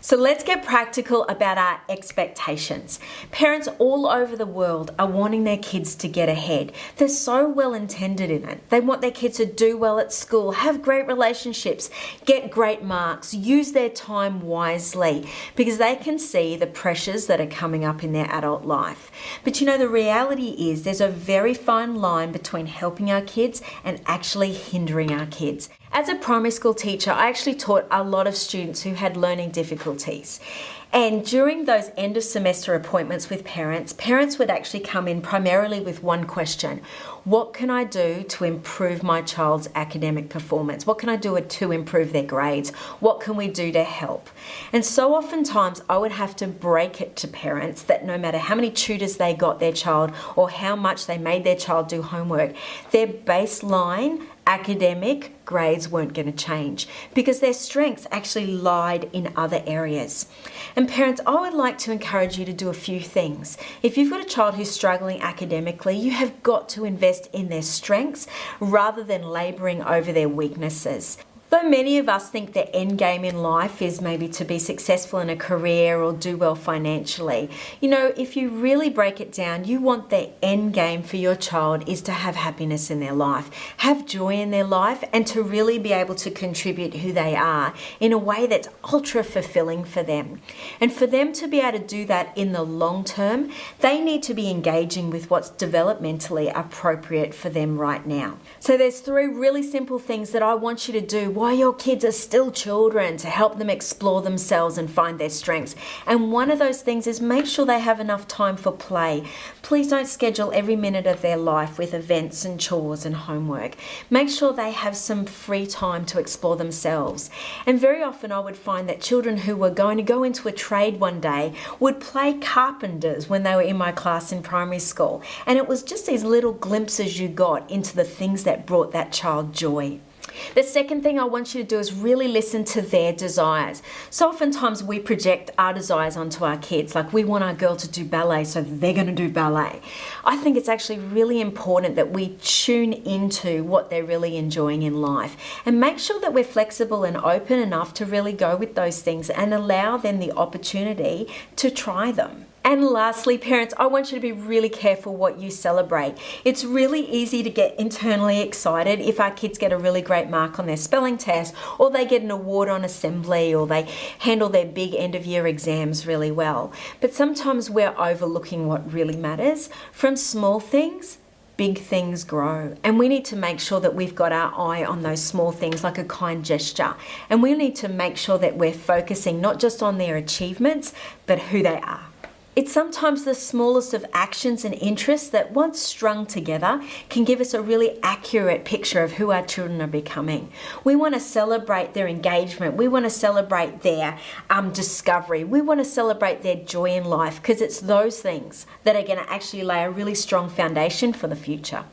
So let's get practical about our expectations. Parents all over the world are wanting their kids to get ahead. They're so well intended in it. They want their kids to do well at school, have great relationships, get great marks, use their time wisely, because they can see the pressures that are coming up in their adult life. But you know, the reality is there's a very fine line between helping our kids and actually hindering our kids. As a primary school teacher, I actually taught a lot of students who had learning difficulties. And during those end of semester appointments with parents would actually come in primarily with one question: what can I do to improve my child's academic performance? What can I do to improve their grades? What can we do to help? And so oftentimes I would have to break it to parents that no matter how many tutors they got their child or how much they made their child do homework, their baseline academic grades weren't going to change because their strengths actually lied in other areas. And parents, I would like to encourage you to do a few things. If you've got a child who's struggling academically, you have got to invest in their strengths rather than laboring over their weaknesses. Though many of us think the end game in life is maybe to be successful in a career or do well financially, you know, if you really break it down, you want the end game for your child is to have happiness in their life, have joy in their life, and to really be able to contribute who they are in a way that's ultra fulfilling for them. And for them to be able to do that in the long term, they need to be engaging with what's developmentally appropriate for them right now. So there's 3 really simple things that I want you to do while your kids are still children to help them explore themselves and find their strengths. And one of those things is make sure they have enough time for play. Please don't schedule every minute of their life with events and chores and homework. Make sure they have some free time to explore themselves. And very often I would find that children who were going to go into a trade one day would play carpenters when they were in my class in primary school. And it was just these little glimpses you got into the things that brought that child joy. The second thing I want you to do is really listen to their desires. So oftentimes we project our desires onto our kids, like we want our girl to do ballet, so they're going to do ballet. I think it's actually really important that we tune into what they're really enjoying in life and make sure that we're flexible and open enough to really go with those things and allow them the opportunity to try them. And lastly, parents, I want you to be really careful what you celebrate. It's really easy to get internally excited if our kids get a really great mark on their spelling test, or they get an award on assembly, or they handle their big end of year exams really well. But sometimes we're overlooking what really matters. From small things, big things grow. And we need to make sure that we've got our eye on those small things like a kind gesture. And we need to make sure that we're focusing not just on their achievements, but who they are. It's sometimes the smallest of actions and interests that, once strung together, can give us a really accurate picture of who our children are becoming. We want to celebrate their engagement. We want to celebrate their discovery. We want to celebrate their joy in life, because it's those things that are going to actually lay a really strong foundation for the future.